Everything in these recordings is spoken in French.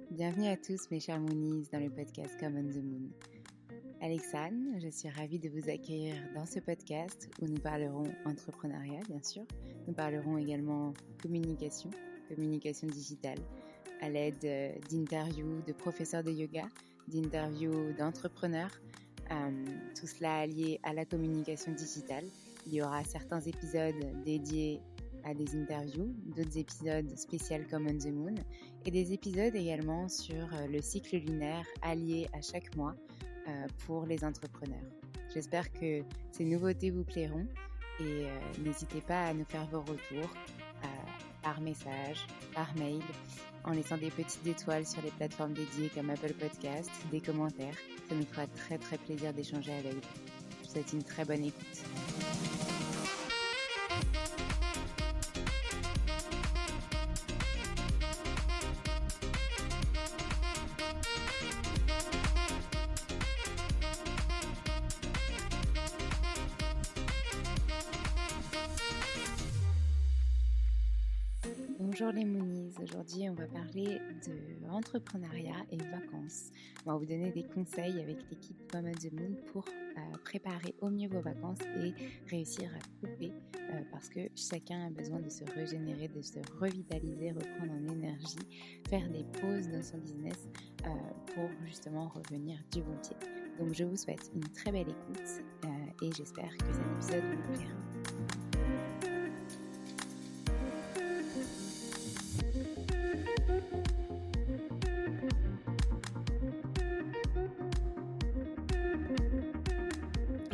Bienvenue à tous mes chers Moonies dans le podcast Come on the Moon. Alexandre, je suis ravie de vous accueillir dans ce podcast où nous parlerons entrepreneuriat bien sûr. Nous parlerons également communication digitale à l'aide d'interviews de professeurs de yoga, d'interviews d'entrepreneurs, tout cela allié à la communication digitale. Il y aura certains épisodes dédiés à des interviews, d'autres épisodes spéciaux comme On the Moon et des épisodes également sur le cycle lunaire allié à chaque mois pour les entrepreneurs. J'espère que ces nouveautés vous plairont et n'hésitez pas à nous faire vos retours par message, par mail, en laissant des petites étoiles sur les plateformes dédiées comme Apple Podcast, des commentaires. Ça nous fera très très plaisir d'échanger avec vous. Je vous souhaite une très bonne écoute. Bonjour les Moonies, aujourd'hui on va parler de entrepreneuriat et vacances. On va vous donner des conseils avec l'équipe Come on the Moon pour préparer au mieux vos vacances et réussir à couper parce que chacun a besoin de se régénérer, de se revitaliser, reprendre en énergie, faire des pauses dans son business pour justement revenir du bon pied. Donc je vous souhaite une très belle écoute et j'espère que cet épisode vous plaira.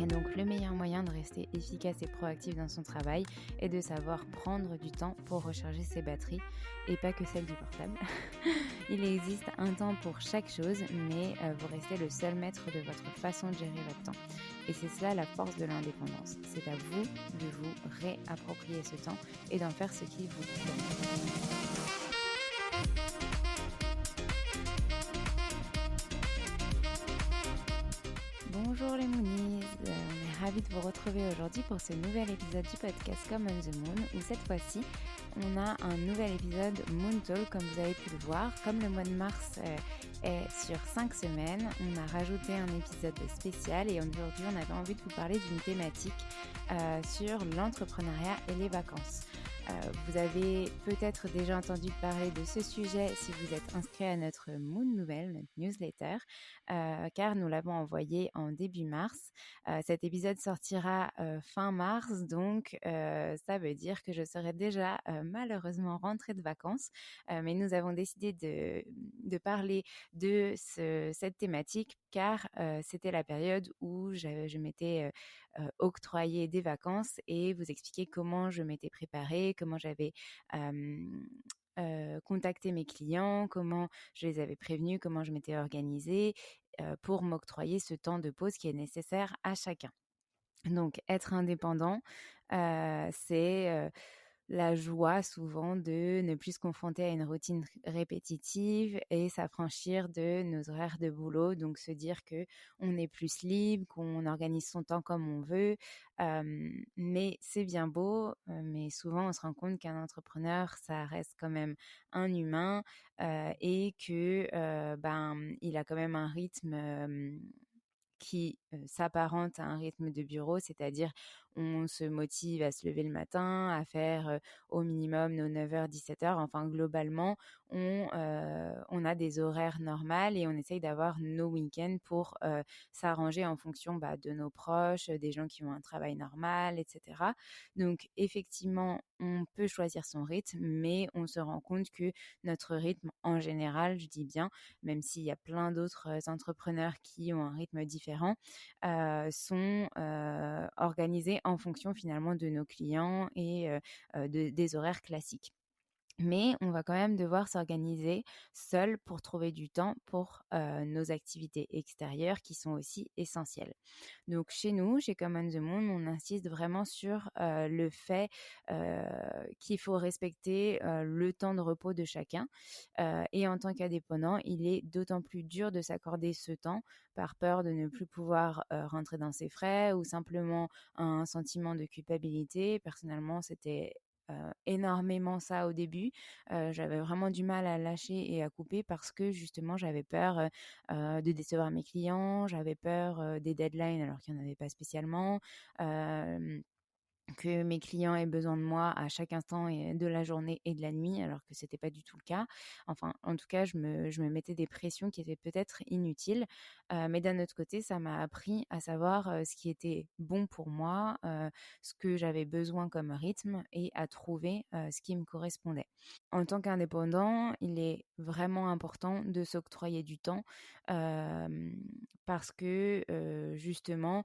Donc le meilleur moyen de rester efficace et proactif dans son travail est de savoir prendre du temps pour recharger ses batteries et pas que celle du portable. Il existe un temps pour chaque chose, mais vous restez le seul maître de votre façon de gérer votre temps. Et c'est cela la force de l'indépendance. C'est à vous de vous réapproprier ce temps et d'en faire ce qui vous plaît. Bonjour les Moonies, on est ravis de vous retrouver aujourd'hui pour ce nouvel épisode du podcast Come on the Moon où cette fois-ci on a un nouvel épisode Moon Talk comme vous avez pu le voir. Comme le mois de mars est sur 5 semaines, on a rajouté un épisode spécial et aujourd'hui on avait envie de vous parler d'une thématique sur l'entrepreneuriat et les vacances. Vous avez peut-être déjà entendu parler de ce sujet si vous êtes inscrit à notre Moon Nouvelle, notre newsletter, car nous l'avons envoyé en début mars. Cet épisode sortira fin mars, donc ça veut dire que je serai déjà malheureusement rentrée de vacances, mais nous avons décidé de parler de cette thématique car c'était la période où je m'étais octroyer des vacances et vous expliquer comment je m'étais préparée, comment j'avais contacté mes clients, comment je les avais prévenus, comment je m'étais organisée pour m'octroyer ce temps de pause qui est nécessaire à chacun. Donc, être indépendant, c'est la joie souvent de ne plus se confronter à une routine répétitive et s'affranchir de nos horaires de boulot, donc se dire que on est plus libre, qu'on organise son temps comme on veut, mais c'est bien beau, mais souvent on se rend compte qu'un entrepreneur ça reste quand même un humain et que il a quand même un rythme qui s'apparente à un rythme de bureau, c'est-à-dire on se motive à se lever le matin, à faire au minimum nos 9h, 17h. Enfin, globalement, on a des horaires normales et on essaye d'avoir nos week-ends pour s'arranger en fonction de nos proches, des gens qui ont un travail normal, etc. Donc, effectivement, on peut choisir son rythme, mais on se rend compte que notre rythme, en général, je dis bien, même s'il y a plein d'autres entrepreneurs qui ont un rythme différent, sont organisés en fonction finalement de nos clients et des horaires classiques. Mais on va quand même devoir s'organiser seul pour trouver du temps pour nos activités extérieures qui sont aussi essentielles. Donc chez nous, chez Common the Moon, on insiste vraiment sur le fait qu'il faut respecter le temps de repos de chacun. Et en tant qu'indépendant, il est d'autant plus dur de s'accorder ce temps par peur de ne plus pouvoir rentrer dans ses frais ou simplement un sentiment de culpabilité. Personnellement, c'était énormément ça au début. J'avais vraiment du mal à lâcher et à couper parce que justement j'avais peur de décevoir mes clients, j'avais peur des deadlines alors qu'il n'y en avait pas spécialement, que mes clients aient besoin de moi à chaque instant et de la journée et de la nuit, alors que c'était pas du tout le cas. Enfin, en tout cas, je me mettais des pressions qui étaient peut-être inutiles, mais d'un autre côté, ça m'a appris à savoir ce qui était bon pour moi, ce que j'avais besoin comme rythme et à trouver ce qui me correspondait. En tant qu'indépendant, il est vraiment important de s'octroyer du temps hem, parce que, justement,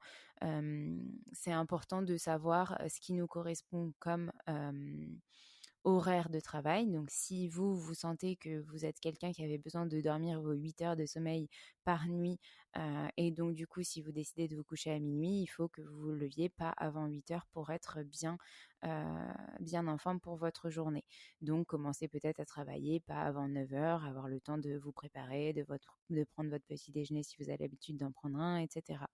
c'est important de savoir, ce qui nous correspond comme, horaire de travail. Donc si vous, vous sentez que vous êtes quelqu'un qui avait besoin de dormir vos 8 heures de sommeil par nuit, et donc du coup, si vous décidez de vous coucher à minuit, il faut que vous vous leviez pas avant 8 heures pour être heu, bien en forme pour votre journée. Donc commencez peut-être à travailler pas avant 9 heures, avoir le temps de vous préparer, de prendre votre petit déjeuner si vous avez l'habitude d'en prendre un, et cetera.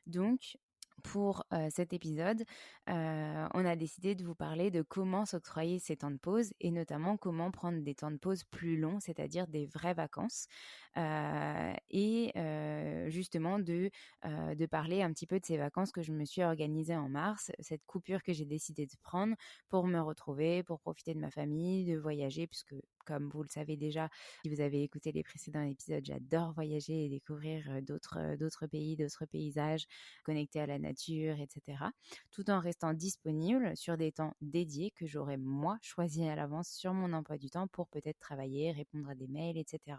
Donc, pour cet épisode, on a décidé de vous parler de comment s'octroyer ces temps de pause et notamment comment prendre des temps de pause plus longs, c'est-à-dire des vraies vacances. Et justement de parler un petit peu de ces vacances que je me suis organisées en mars, cette coupure que j'ai décidé de prendre pour me retrouver, pour profiter de ma famille, de voyager, puisque comme vous le savez déjà, si vous avez écouté les précédents épisodes, j'adore voyager et découvrir d'autres pays, d'autres paysages, connectés à la nature, etc. Tout en restant disponible sur des temps dédiés que j'aurais moi choisi à l'avance sur mon emploi du temps pour peut-être travailler, répondre à des mails, etc.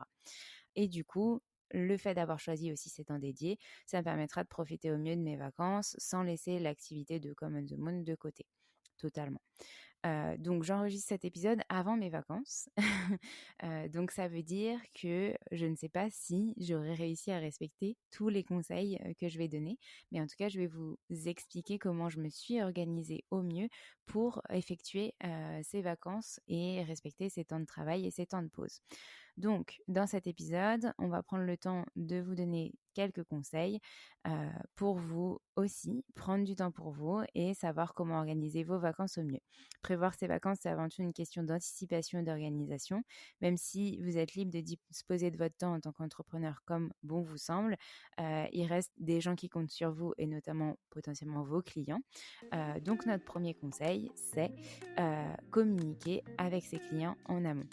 Et du coup, le fait d'avoir choisi aussi ces temps dédiés, ça me permettra de profiter au mieux de mes vacances sans laisser l'activité de Common the Moon de côté. Totalement. Donc j'enregistre cet épisode avant mes vacances. Donc ça veut dire que je ne sais pas si j'aurai réussi à respecter tous les conseils, que je vais donner, mais en tout cas, je vais vous expliquer comment je me suis organisée au mieux pour effectuer, ces vacances et respecter ces temps de travail et ces temps de pause. Donc, dans cet épisode, on va prendre le temps de vous donner quelques conseils pour vous aussi prendre du temps pour vous et savoir comment organiser vos vacances au mieux. Prévoir ses vacances, c'est avant tout une question d'anticipation et d'organisation. Même si vous êtes libre de disposer de votre temps en tant qu'entrepreneur comme bon vous semble, il reste des gens qui comptent sur vous et notamment potentiellement vos clients. Donc, notre premier conseil, c'est communiquer avec ses clients en amont.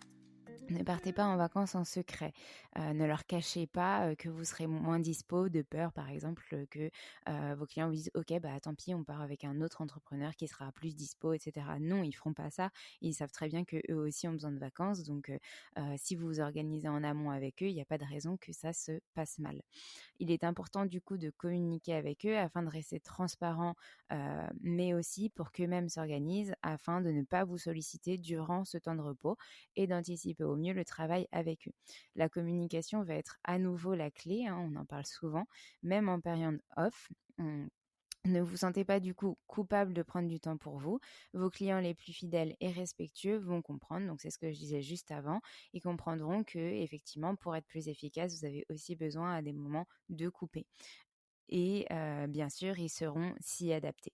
Ne partez pas en vacances en secret. Ne leur cachez pas que vous serez moins dispo de peur, par exemple, que vos clients vous disent ok, bah tant pis, on part avec un autre entrepreneur qui sera plus dispo, etc. Non, ils feront pas ça. Ils savent très bien que eux aussi ont besoin de vacances. Donc, si vous vous organisez en amont avec eux, il n'y a pas de raison que ça se passe mal. Il est important du coup de communiquer avec eux afin de rester transparent, mais aussi pour qu'eux-mêmes s'organisent afin de ne pas vous solliciter durant ce temps de repos et d'anticiper au mieux le travail avec eux. La communication va être à nouveau la clé, hein, on en parle souvent, même en période off. Ne vous sentez pas du coup coupable de prendre du temps pour vous. Vos clients les plus fidèles et respectueux vont comprendre, donc c'est ce que je disais juste avant, ils comprendront que effectivement pour être plus efficace, vous avez aussi besoin à des moments de couper. Et bien sûr, ils seront s'y adapter.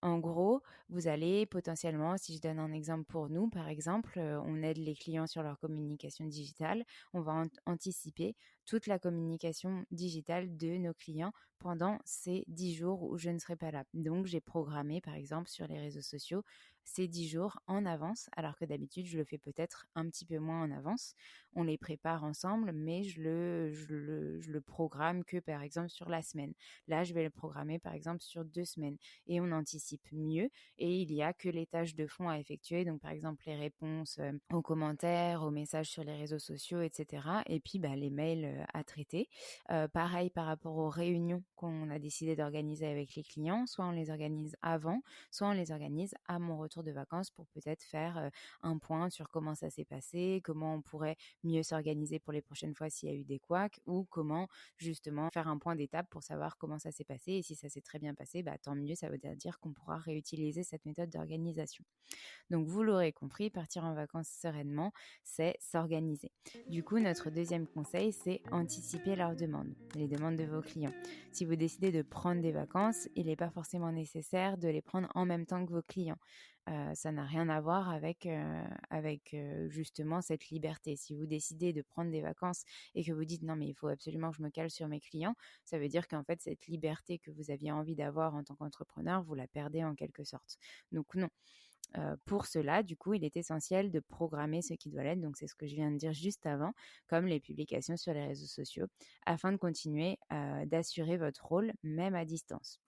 En gros, vous allez potentiellement, si je donne un exemple pour nous, par exemple, on aide les clients sur leur communication digitale, on va anticiper toute la communication digitale de nos clients pendant ces 10 jours où je ne serai pas là. Donc, j'ai programmé, par exemple, sur les réseaux sociaux, ces 10 jours en avance, alors que d'habitude, je le fais peut-être un petit peu moins en avance. On les prépare ensemble, mais je le programme que, par exemple, sur la semaine. Là, je vais le programmer, par exemple, sur 2 semaines et on anticipe mieux et il y a que les tâches de fond à effectuer, donc par exemple les réponses aux commentaires, aux messages sur les réseaux sociaux, etc. Et puis les mails à traiter. Pareil par rapport aux réunions qu'on a décidé d'organiser avec les clients, soit on les organise avant, soit on les organise à mon retour de vacances pour peut-être faire un point sur comment ça s'est passé, comment on pourrait mieux s'organiser pour les prochaines fois s'il y a eu des couacs, ou comment justement faire un point d'étape pour savoir comment ça s'est passé. Et si ça s'est très bien passé, tant mieux, ça veut dire qu'on pourra réutiliser cette méthode d'organisation. Donc, vous l'aurez compris, partir en vacances sereinement, c'est s'organiser. Du coup, notre deuxième conseil, c'est anticiper leurs demandes, les demandes de vos clients. Si vous décidez de prendre des vacances, il n'est pas forcément nécessaire de les prendre en même temps que vos clients. Ça n'a rien à voir avec justement cette liberté. Si vous décidez de prendre des vacances et que vous dites non mais il faut absolument que je me cale sur mes clients, ça veut dire qu'en fait cette liberté que vous aviez envie d'avoir en tant qu'entrepreneur, vous la perdez en quelque sorte. Donc non. Pour cela, du coup, il est essentiel de programmer ce qui doit l'être, donc c'est ce que je viens de dire juste avant, comme les publications sur les réseaux sociaux, afin de continuer d'assurer votre rôle, même à distance.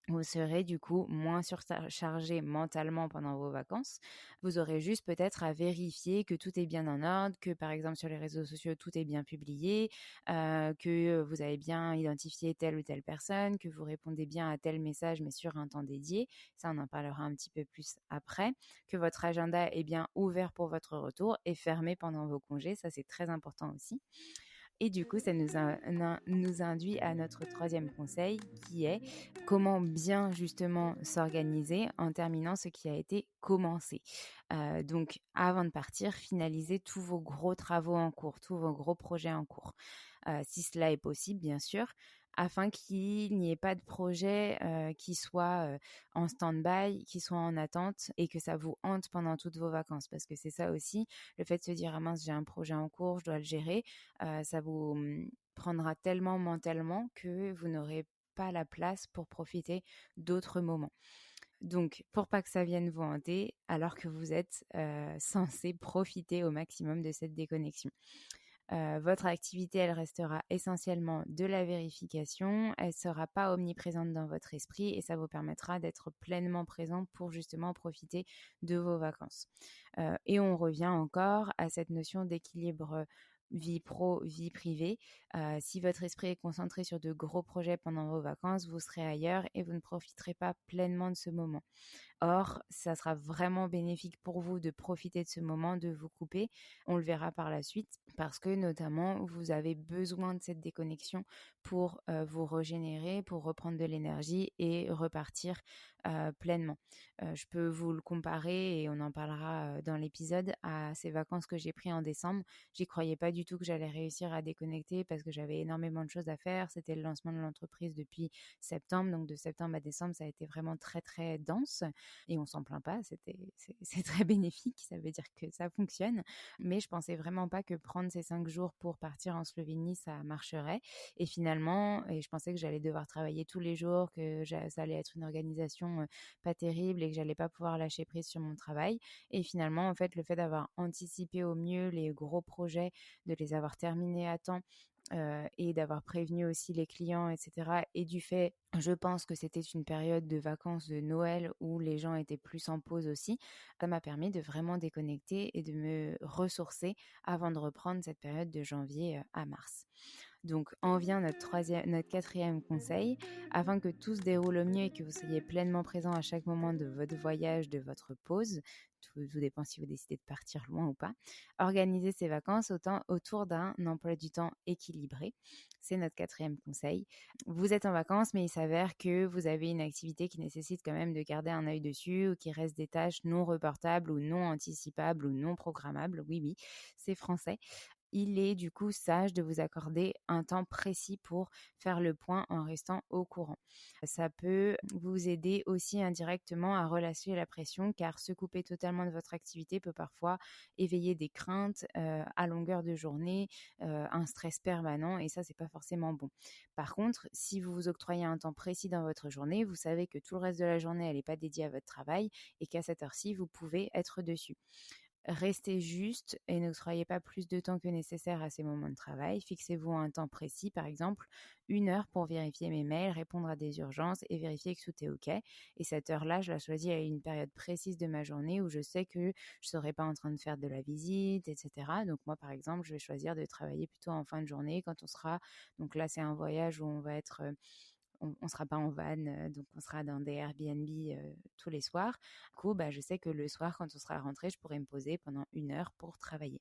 Vous serez du coup moins surchargé mentalement pendant vos vacances. Vous aurez juste peut-être à vérifier que tout est bien en ordre, que par exemple sur les réseaux sociaux tout est bien publié, que vous avez bien identifié telle ou telle personne, que vous répondez bien à tel message mais sur un temps dédié. Ça, on en parlera un petit peu plus après. Que votre agenda est bien ouvert pour votre retour et fermé pendant vos congés. Ça, c'est très important aussi. Et du coup, ça nous induit à notre troisième conseil qui est comment bien justement s'organiser en terminant ce qui a été commencé. Donc, avant de partir, finalisez tous vos gros travaux en cours, tous vos gros projets en cours. Si cela est possible, bien sûr, afin qu'il n'y ait pas de projet qui soit en stand-by, qui soit en attente et que ça vous hante pendant toutes vos vacances. Parce que c'est ça aussi, le fait de se dire « Ah mince, j'ai un projet en cours, je dois le gérer », ça vous prendra tellement mentalement que vous n'aurez pas la place pour profiter d'autres moments. Donc, pour pas que ça vienne vous hanter, alors que vous êtes censé profiter au maximum de cette déconnexion. Votre activité, elle restera essentiellement de la vérification, elle ne sera pas omniprésente dans votre esprit et ça vous permettra d'être pleinement présent pour justement profiter de vos vacances. Et on revient encore à cette notion d'équilibre vie pro, vie privée. Si votre esprit est concentré sur de gros projets pendant vos vacances, vous serez ailleurs et vous ne profiterez pas pleinement de ce moment. Or, ça sera vraiment bénéfique pour vous de profiter de ce moment, de vous couper. On le verra par la suite parce que notamment, vous avez besoin de cette déconnexion pour vous régénérer, pour reprendre de l'énergie et repartir pleinement. Je peux vous le comparer et on en parlera dans l'épisode à ces vacances que j'ai prises en décembre. J'y croyais pas du tout que j'allais réussir à déconnecter parce que j'avais énormément de choses à faire. C'était le lancement de l'entreprise depuis septembre. Donc de septembre à décembre, ça a été vraiment très très dense et on s'en plaint pas. C'est très bénéfique. Ça veut dire que ça fonctionne. Mais je pensais vraiment pas que prendre ces 5 jours pour partir en Slovénie, ça marcherait. Et finalement, je pensais que j'allais devoir travailler tous les jours, que ça allait être une organisation pas terrible et que j'allais pas pouvoir lâcher prise sur mon travail. Et finalement, en fait, le fait d'avoir anticipé au mieux les gros projets, de les avoir terminés à temps, et d'avoir prévenu aussi les clients, etc. Et du fait, je pense que c'était une période de vacances de Noël où les gens étaient plus en pause aussi, ça m'a permis de vraiment déconnecter et de me ressourcer avant de reprendre cette période de janvier à mars. Donc, en vient notre quatrième conseil. Afin que tout se déroule au mieux et que vous soyez pleinement présent à chaque moment de votre voyage, de votre pause, tout dépend si vous décidez de partir loin ou pas, organisez ces vacances autour d'un emploi du temps équilibré. C'est notre quatrième conseil. Vous êtes en vacances, mais il s'avère que vous avez une activité qui nécessite quand même de garder un œil dessus ou qui reste des tâches non reportables ou non anticipables ou non programmables. Oui, oui, c'est français. Il est du coup sage de vous accorder un temps précis pour faire le point en restant au courant. Ça peut vous aider aussi indirectement à relâcher la pression car se couper totalement de votre activité peut parfois éveiller des craintes à longueur de journée, un stress permanent et ça c'est pas forcément bon. Par contre, si vous vous octroyez un temps précis dans votre journée, vous savez que tout le reste de la journée elle n'est pas dédiée à votre travail et qu'à cette heure-ci vous pouvez être dessus. Restez juste et n'octroyez pas plus de temps que nécessaire à ces moments de travail. Fixez-vous un temps précis, par exemple 1 heure pour vérifier mes mails, répondre à des urgences et vérifier que tout est OK. Et cette heure-là, je la choisis à une période précise de ma journée où je sais que je ne serai pas en train de faire de la visite, etc. Donc moi, par exemple, je vais choisir de travailler plutôt en fin de journée quand on sera... Donc là, c'est un voyage où on va être... on sera pas en van, donc on sera dans des Airbnb tous les soirs. Du coup, je sais que le soir, quand on sera rentré, je pourrai me poser pendant 1 heure pour travailler.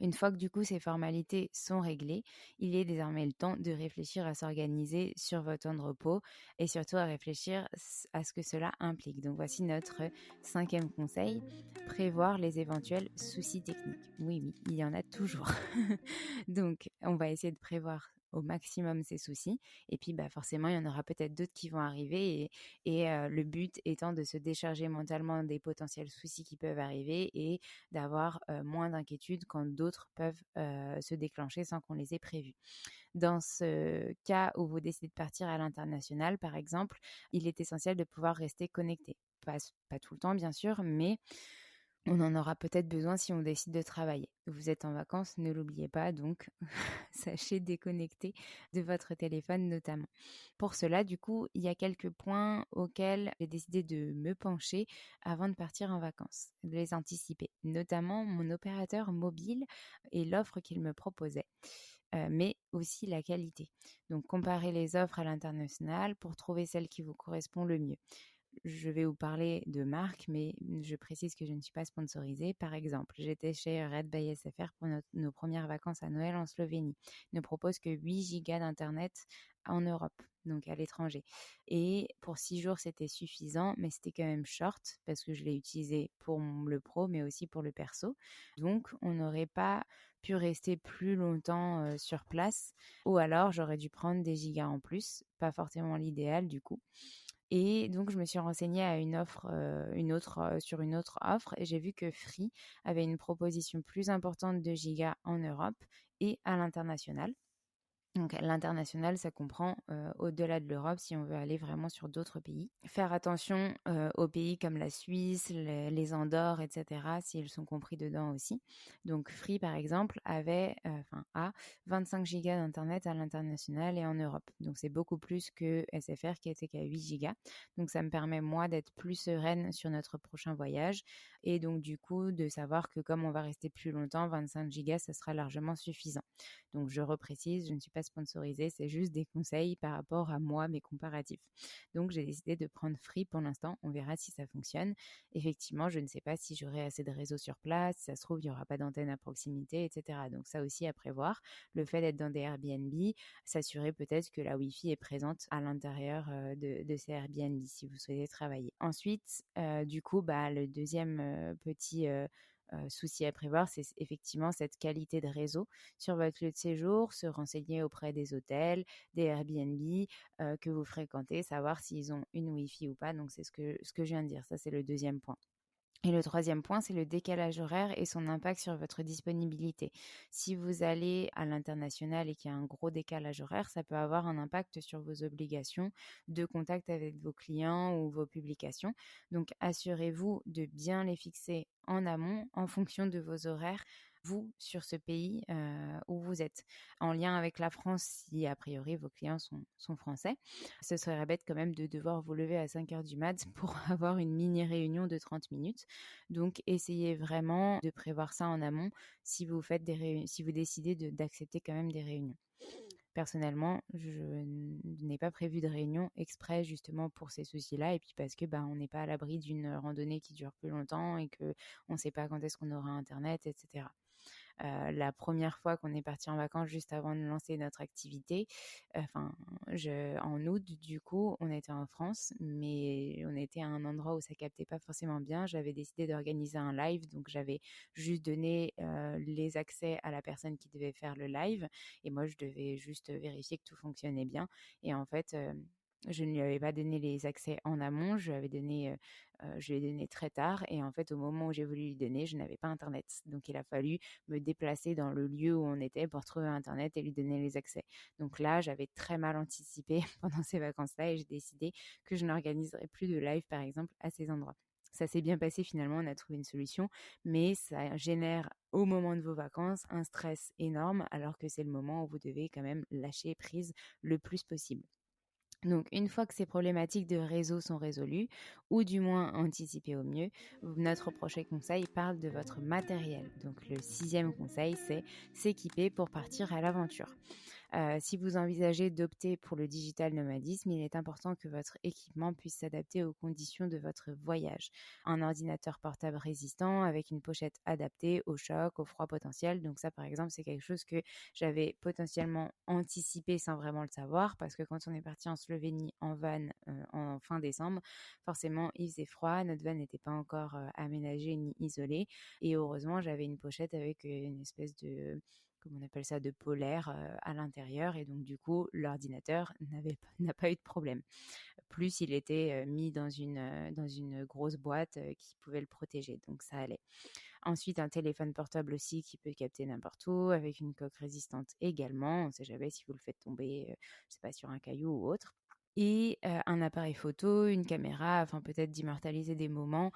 Une fois que du coup ces formalités sont réglées, il est désormais le temps de réfléchir à s'organiser sur votre temps de repos et surtout à réfléchir à ce que cela implique. Donc voici notre 5e conseil, prévoir les éventuels soucis techniques. Oui, oui, il y en a toujours. Donc on va essayer de prévoir au maximum ces soucis et puis forcément il y en aura peut-être d'autres qui vont arriver et le but étant de se décharger mentalement des potentiels soucis qui peuvent arriver et d'avoir moins d'inquiétude quand d'autres peuvent se déclencher sans qu'on les ait prévus. Dans ce cas où vous décidez de partir à l'international, par exemple, il est essentiel de pouvoir rester connecté. Pas tout le temps, bien sûr, mais on en aura peut-être besoin si on décide de travailler. Vous êtes en vacances, ne l'oubliez pas, donc sachez déconnecter de votre téléphone notamment. Pour cela, du coup, il y a quelques points auxquels j'ai décidé de me pencher avant de partir en vacances, de les anticiper, notamment mon opérateur mobile et l'offre qu'il me proposait. Mais aussi la qualité. Donc, comparez les offres à l'international pour trouver celle qui vous correspond le mieux. Je vais vous parler de marques, mais je précise que je ne suis pas sponsorisée. Par exemple, j'étais chez Red by SFR pour nos premières vacances à Noël en Slovénie. Ils ne proposent que 8 gigas d'Internet en Europe, donc à l'étranger. Et pour 6 jours, c'était suffisant, mais c'était quand même short parce que je l'ai utilisé pour le pro, mais aussi pour le perso. Donc, on n'aurait pas pu rester plus longtemps sur place, ou alors j'aurais dû prendre des gigas en plus, pas forcément l'idéal du coup. Et donc, je me suis renseignée à sur une autre offre et j'ai vu que Free avait une proposition plus importante de gigas en Europe et à l'international. Donc l'international, ça comprend au-delà de l'Europe si on veut aller vraiment sur d'autres pays. Faire attention aux pays comme la Suisse, les Andorres, etc., si ils sont compris dedans aussi. Donc Free, par exemple, a 25 gigas d'Internet à l'international et en Europe. Donc c'est beaucoup plus que SFR qui était qu'à 8 gigas. Donc ça me permet, moi, d'être plus sereine sur notre prochain voyage. Et donc du coup, de savoir que comme on va rester plus longtemps, 25 gigas, ça sera largement suffisant. Donc, je reprécise, je ne suis pas sponsorisée, c'est juste des conseils par rapport à moi, mes comparatifs. Donc, j'ai décidé de prendre Free pour l'instant. On verra si ça fonctionne. Effectivement, je ne sais pas si j'aurai assez de réseau sur place. Si ça se trouve, il n'y aura pas d'antenne à proximité, etc. Donc, ça aussi à prévoir. Le fait d'être dans des Airbnb, s'assurer peut-être que la Wi-Fi est présente à l'intérieur de ces Airbnb si vous souhaitez travailler. Ensuite, du coup, le deuxième petit souci à prévoir, c'est effectivement cette qualité de réseau sur votre lieu de séjour, se renseigner auprès des hôtels, des Airbnb que vous fréquentez, savoir s'ils ont une Wi-Fi ou pas. Donc, c'est ce que je viens de dire. Ça, c'est le deuxième point. Et le troisième point, c'est le décalage horaire et son impact sur votre disponibilité. Si vous allez à l'international et qu'il y a un gros décalage horaire, ça peut avoir un impact sur vos obligations de contact avec vos clients ou vos publications. Donc, assurez-vous de bien les fixer en amont en fonction de vos horaires, vous, sur ce pays où vous êtes. En lien avec la France, si a priori vos clients sont français, ce serait bête quand même de devoir vous lever à 5 heures du mat pour avoir une mini réunion de 30 minutes. Donc, essayez vraiment de prévoir ça en amont si vous faites si vous décidez d'accepter quand même des réunions. Personnellement, je n'ai pas prévu de réunion exprès justement pour ces soucis-là et puis parce que on n'est pas à l'abri d'une randonnée qui dure plus longtemps et que on ne sait pas quand est-ce qu'on aura internet, etc. La première fois qu'on est parti en vacances juste avant de lancer notre activité, en août, du coup, on était en France, mais on était à un endroit où ça captait pas forcément bien. J'avais décidé d'organiser un live, donc j'avais juste donné les accès à la personne qui devait faire le live, et moi je devais juste vérifier que tout fonctionnait bien. Et en fait, je ne lui avais pas donné les accès en amont, je lui ai donné très tard et en fait au moment où j'ai voulu lui donner, je n'avais pas internet. Donc il a fallu me déplacer dans le lieu où on était pour trouver internet et lui donner les accès. Donc là, j'avais très mal anticipé pendant ces vacances-là et j'ai décidé que je n'organiserai plus de live par exemple à ces endroits. Ça s'est bien passé finalement, on a trouvé une solution, mais ça génère au moment de vos vacances un stress énorme alors que c'est le moment où vous devez quand même lâcher prise le plus possible. Donc, une fois que ces problématiques de réseau sont résolues, ou du moins anticipées au mieux, notre prochain conseil parle de votre matériel. Donc, le 6e conseil, c'est s'équiper pour partir à l'aventure. Si vous envisagez d'opter pour le digital nomadisme, il est important que votre équipement puisse s'adapter aux conditions de votre voyage. Un ordinateur portable résistant avec une pochette adaptée au choc, au froid potentiel. Donc ça, par exemple, c'est quelque chose que j'avais potentiellement anticipé sans vraiment le savoir parce que quand on est parti en Slovénie en van en fin décembre, forcément, il faisait froid. Notre van n'était pas encore aménagé ni isolé. Et heureusement, j'avais une pochette avec une espèce de comme on appelle ça, de polaire à l'intérieur. Et donc, du coup, l'ordinateur n'a pas eu de problème. Plus, il était mis dans une grosse boîte qui pouvait le protéger. Donc, ça allait. Ensuite, un téléphone portable aussi qui peut capter n'importe où, avec une coque résistante également. On ne sait jamais si vous le faites tomber, je ne sais pas, sur un caillou ou autre. Et un appareil photo, une caméra, afin peut-être d'immortaliser des moments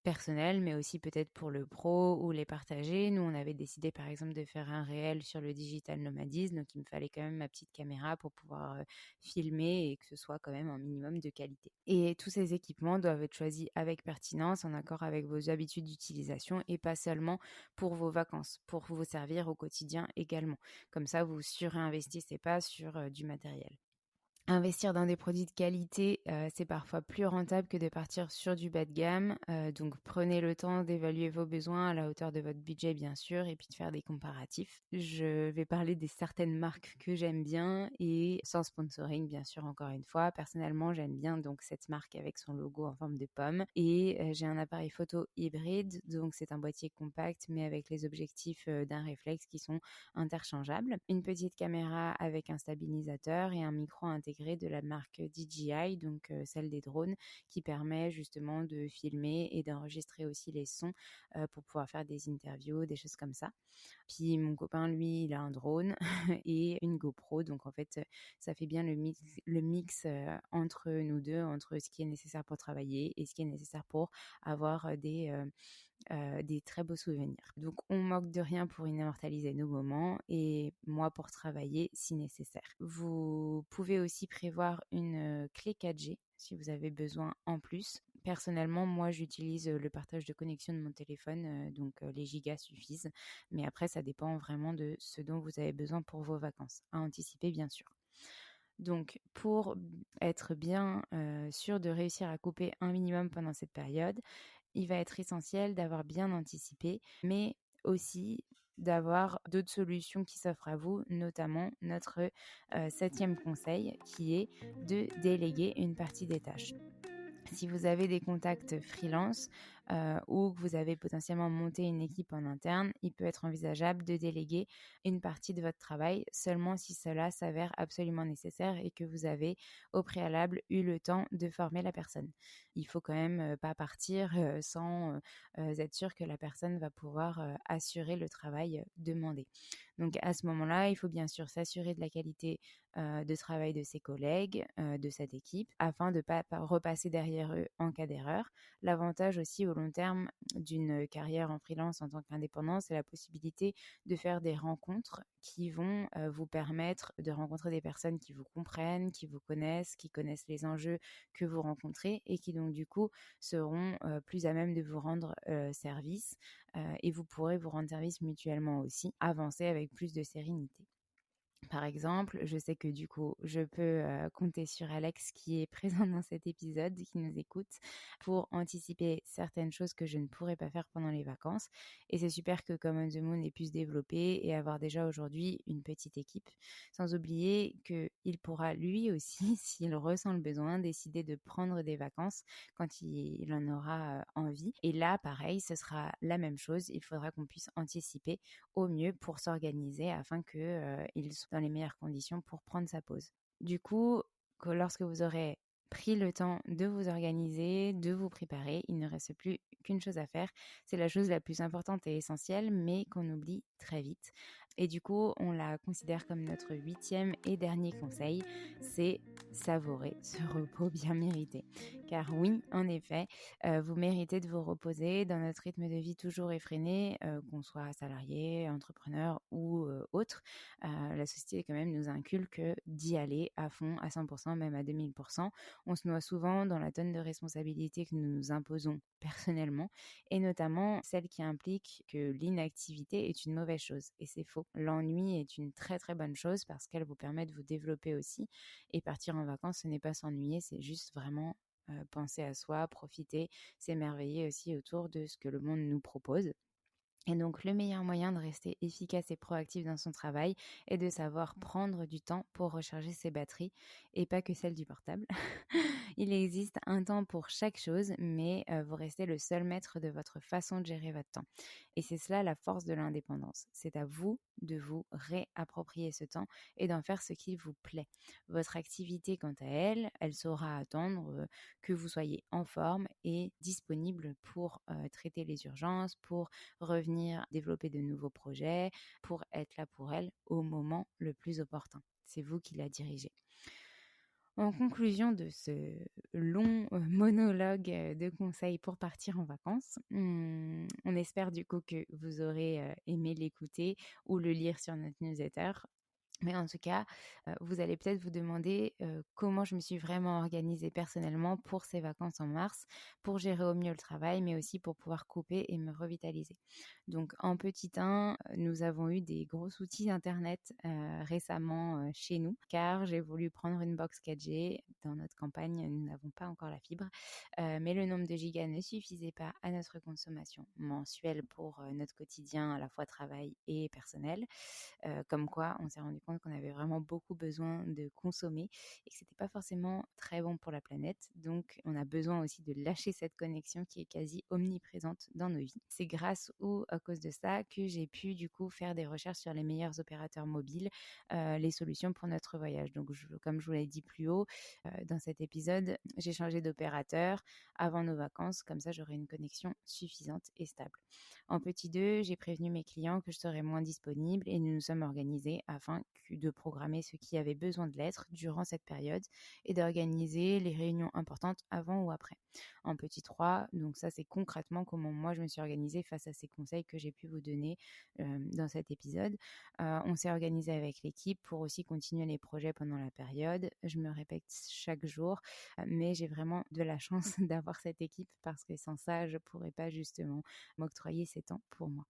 personnel, mais aussi peut-être pour le pro ou les partager. Nous, on avait décidé par exemple de faire un réel sur le digital nomadisme, donc il me fallait quand même ma petite caméra pour pouvoir filmer et que ce soit quand même un minimum de qualité. Et tous ces équipements doivent être choisis avec pertinence, en accord avec vos habitudes d'utilisation et pas seulement pour vos vacances, pour vous servir au quotidien également. Comme ça, vous surinvestissez pas sur du matériel. Investir dans des produits de qualité, c'est parfois plus rentable que de partir sur du bas de gamme. Donc prenez le temps d'évaluer vos besoins à la hauteur de votre budget, bien sûr, et puis de faire des comparatifs. Je vais parler des certaines marques que j'aime bien et sans sponsoring, bien sûr, encore une fois. Personnellement, j'aime bien donc cette marque avec son logo en forme de pomme. Et j'ai un appareil photo hybride, donc c'est un boîtier compact, mais avec les objectifs d'un réflexe qui sont interchangeables. Une petite caméra avec un stabilisateur et un micro intégré de la marque DJI, donc celle des drones, qui permet justement de filmer et d'enregistrer aussi les sons pour pouvoir faire des interviews, des choses comme ça. Puis mon copain, lui, il a un drone et une GoPro, donc en fait, ça fait bien le mix entre nous deux, entre ce qui est nécessaire pour travailler et ce qui est nécessaire pour avoir des très beaux souvenirs. Donc on manque de rien pour immortaliser nos moments et moi pour travailler si nécessaire. Vous pouvez aussi prévoir une clé 4G si vous avez besoin en plus. Personnellement, moi j'utilise le partage de connexion de mon téléphone, donc les gigas suffisent. Mais après, ça dépend vraiment de ce dont vous avez besoin pour vos vacances, à anticiper bien sûr. Donc, pour être bien sûr de réussir à couper un minimum pendant cette période, il va être essentiel d'avoir bien anticipé, mais aussi d'avoir d'autres solutions qui s'offrent à vous, notamment notre 7e conseil qui est de déléguer une partie des tâches. Si vous avez des contacts freelance ou que vous avez potentiellement monté une équipe en interne, il peut être envisageable de déléguer une partie de votre travail seulement si cela s'avère absolument nécessaire et que vous avez au préalable eu le temps de former la personne. Il faut quand même pas partir sans être sûr que la personne va pouvoir assurer le travail demandé. Donc à ce moment-là, il faut bien sûr s'assurer de la qualité de travail de ses collègues, de cette équipe, afin de ne pas repasser derrière eux en cas d'erreur. L'avantage aussi au long terme d'une carrière en freelance en tant qu'indépendant, c'est la possibilité de faire des rencontres qui vont vous permettre de rencontrer des personnes qui vous comprennent, qui vous connaissent, qui connaissent les enjeux que vous rencontrez et qui donc du coup seront plus à même de vous rendre service et vous pourrez vous rendre service mutuellement aussi, avancer avec plus de sérénité. Par exemple, je sais que du coup, je peux compter sur Alex qui est présent dans cet épisode, qui nous écoute, pour anticiper certaines choses que je ne pourrais pas faire pendant les vacances. Et c'est super que Common the Moon ait pu se développer et avoir déjà aujourd'hui une petite équipe. Sans oublier qu'il pourra lui aussi, s'il ressent le besoin, décider de prendre des vacances quand il en aura envie. Et là, pareil, ce sera la même chose. Il faudra qu'on puisse anticiper au mieux pour s'organiser afin qu'il soit dans les meilleures conditions pour prendre sa pause. Du coup, lorsque vous aurez pris le temps de vous organiser, de vous préparer. Il ne reste plus qu'une chose à faire. C'est la chose la plus importante et essentielle, mais qu'on oublie très vite. Et du coup, on la considère comme notre 8e et dernier conseil, c'est savourer ce repos bien mérité. Car oui, en effet, vous méritez de vous reposer dans notre rythme de vie toujours effréné, qu'on soit salarié, entrepreneur ou autre. La société quand même nous inculque d'y aller à fond, à 100%, même à 2000%. On se noie souvent dans la tonne de responsabilités que nous nous imposons personnellement, et notamment celle qui implique que l'inactivité est une mauvaise chose. Et c'est faux. L'ennui est une très très bonne chose parce qu'elle vous permet de vous développer aussi. Et partir en vacances, ce n'est pas s'ennuyer, c'est juste vraiment penser à soi, profiter, s'émerveiller aussi autour de ce que le monde nous propose. Et donc, le meilleur moyen de rester efficace et proactif dans son travail est de savoir prendre du temps pour recharger ses batteries et pas que celles du portable. Il existe un temps pour chaque chose, mais vous restez le seul maître de votre façon de gérer votre temps. Et c'est cela la force de l'indépendance. C'est à vous de vous réapproprier ce temps et d'en faire ce qui vous plaît. Votre activité, quant à elle, elle saura attendre que vous soyez en forme et disponible pour traiter les urgences, pour revenir développer de nouveaux projets, pour être là pour elle au moment le plus opportun. C'est vous qui la dirigez. En conclusion de ce long monologue de conseils pour partir en vacances, on espère du coup que vous aurez aimé l'écouter ou le lire sur notre newsletter. Mais en tout cas, vous allez peut-être vous demander comment je me suis vraiment organisée personnellement pour ces vacances en mars, pour gérer au mieux le travail, mais aussi pour pouvoir couper et me revitaliser. Donc en petit 1, nous avons eu des gros outils internet récemment chez nous, car j'ai voulu prendre une box 4G. Dans notre campagne, nous n'avons pas encore la fibre, mais le nombre de gigas ne suffisait pas à notre consommation mensuelle pour notre quotidien, à la fois travail et personnel. Comme quoi, on s'est rendu compte qu'on avait vraiment beaucoup besoin de consommer et que c'était pas forcément très bon pour la planète. Donc, on a besoin aussi de lâcher cette connexion qui est quasi omniprésente dans nos vies. C'est grâce ou à cause de ça que j'ai pu du coup faire des recherches sur les meilleurs opérateurs mobiles, les solutions pour notre voyage. Donc, comme je vous l'ai dit plus haut dans cet épisode, j'ai changé d'opérateur avant nos vacances. Comme ça, j'aurai une connexion suffisante et stable. En petit 2, j'ai prévenu mes clients que je serais moins disponible et nous nous sommes organisés afin de programmer ce qui avait besoin de l'être durant cette période et d'organiser les réunions importantes avant ou après. En petit 3, donc ça c'est concrètement comment moi je me suis organisée face à ces conseils que j'ai pu vous donner dans cet épisode. On s'est organisé avec l'équipe pour aussi continuer les projets pendant la période. Je me répète chaque jour, mais j'ai vraiment de la chance d'avoir cette équipe parce que sans ça, je ne pourrais pas justement m'octroyer ces temps pour moi.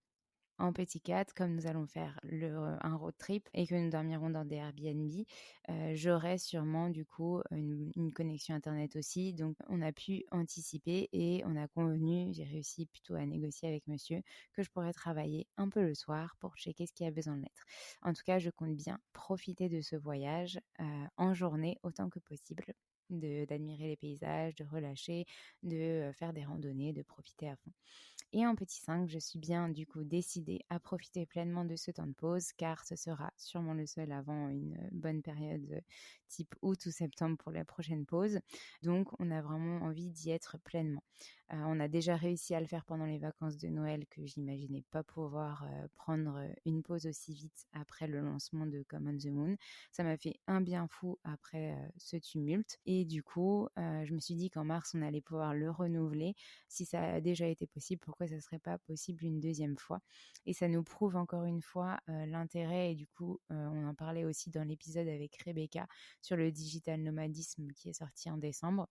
En petit 4, comme nous allons faire un road trip et que nous dormirons dans des Airbnb, j'aurai sûrement du coup une connexion internet aussi. Donc on a pu anticiper et on a convenu, j'ai réussi plutôt à négocier avec monsieur, que je pourrais travailler un peu le soir pour checker ce qui a besoin de l'être. En tout cas, je compte bien profiter de ce voyage en journée autant que possible, d'admirer les paysages, de relâcher, de faire des randonnées, de profiter à fond. Et en petit 5, je suis bien du coup décidée à profiter pleinement de ce temps de pause car ce sera sûrement le seul avant une bonne période type août ou septembre pour la prochaine pause. Donc on a vraiment envie d'y être pleinement. On a déjà réussi à le faire pendant les vacances de Noël que j'imaginais pas pouvoir prendre une pause aussi vite après le lancement de Come on the Moon. Ça m'a fait un bien fou après ce tumulte et du coup je me suis dit qu'en mars on allait pouvoir le renouveler. Si ça a déjà été possible, pourquoi ça ne serait pas possible une deuxième fois? Et ça nous prouve encore une fois l'intérêt, et du coup on en parlait aussi dans l'épisode avec Rebecca sur le digital nomadisme qui est sorti en décembre,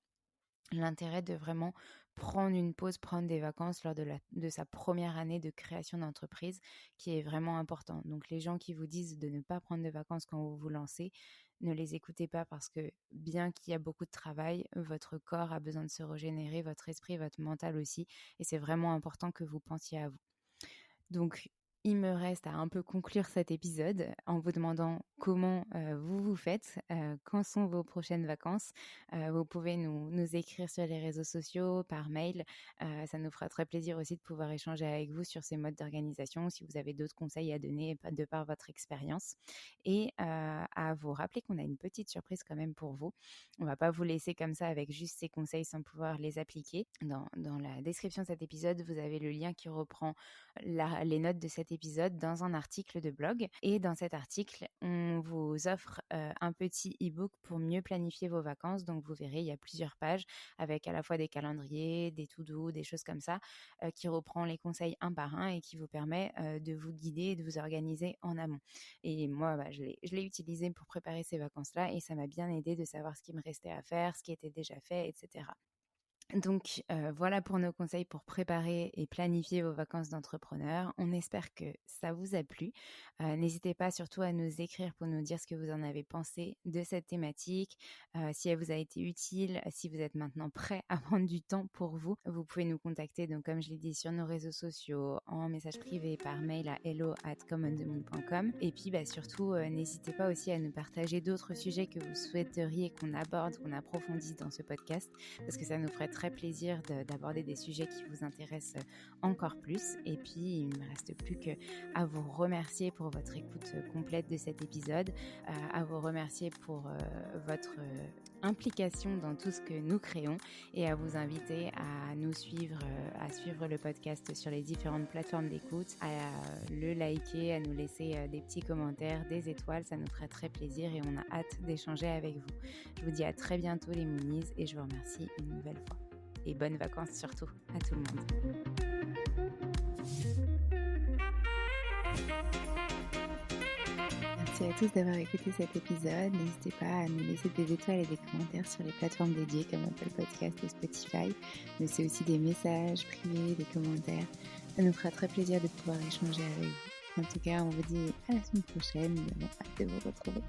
l'intérêt de vraiment prendre une pause, prendre des vacances lors de sa première année de création d'entreprise, qui est vraiment important. Donc les gens qui vous disent de ne pas prendre de vacances quand vous vous lancez, ne les écoutez pas parce que bien qu'il y a beaucoup de travail, votre corps a besoin de se régénérer, votre esprit, votre mental aussi, et c'est vraiment important que vous pensiez à vous. Donc, il me reste à un peu conclure cet épisode en vous demandant comment vous faites, quand sont vos prochaines vacances. Vous pouvez nous écrire sur les réseaux sociaux, par mail. Ça nous fera très plaisir aussi de pouvoir échanger avec vous sur ces modes d'organisation, si vous avez d'autres conseils à donner de par votre expérience. Et à vous rappeler qu'on a une petite surprise quand même pour vous. On ne va pas vous laisser comme ça avec juste ces conseils sans pouvoir les appliquer. Dans la description de cet épisode, vous avez le lien qui reprend les notes de cet épisode dans un article de blog. Et dans cet article, on vous offre un petit e-book pour mieux planifier vos vacances. Donc vous verrez, il y a plusieurs pages avec à la fois des calendriers, des to-do, des choses comme ça, qui reprend les conseils un par un et qui vous permet de vous guider et de vous organiser en amont. Et moi, je l'ai utilisé pour préparer ces vacances-là et ça m'a bien aidé de savoir ce qui me restait à faire, ce qui était déjà fait, etc. Donc voilà pour nos conseils pour préparer et planifier vos vacances d'entrepreneur. On espère que ça vous a plu. N'hésitez pas surtout à nous écrire pour nous dire ce que vous en avez pensé de cette thématique, si elle vous a été utile, si vous êtes maintenant prêt à prendre du temps pour vous. Vous pouvez nous contacter, donc comme je l'ai dit, sur nos réseaux sociaux, en message privé, par mail à hello@comeonthemoon.com. Et puis surtout, n'hésitez pas aussi à nous partager d'autres sujets que vous souhaiteriez qu'on aborde, qu'on approfondisse dans ce podcast, parce que ça nous ferait très plaisir d'aborder des sujets qui vous intéressent encore plus. Et puis, il ne me reste plus qu'à vous remercier pour votre écoute complète de cet épisode, à vous remercier pour votre implication dans tout ce que nous créons et à vous inviter à nous suivre, à suivre le podcast sur les différentes plateformes d'écoute, à le liker, à nous laisser des petits commentaires, des étoiles, ça nous ferait très plaisir et on a hâte d'échanger avec vous. Je vous dis à très bientôt les Moonies et je vous remercie une nouvelle fois. Et bonnes vacances surtout à tout le monde. Merci à tous d'avoir écouté cet épisode. N'hésitez pas à nous laisser des étoiles et des commentaires sur les plateformes dédiées comme Apple Podcast et Spotify. Laissez aussi des messages privés, des commentaires. Ça nous fera très plaisir de pouvoir échanger avec vous. En tout cas, on vous dit à la semaine prochaine. Nous avons hâte de vous retrouver.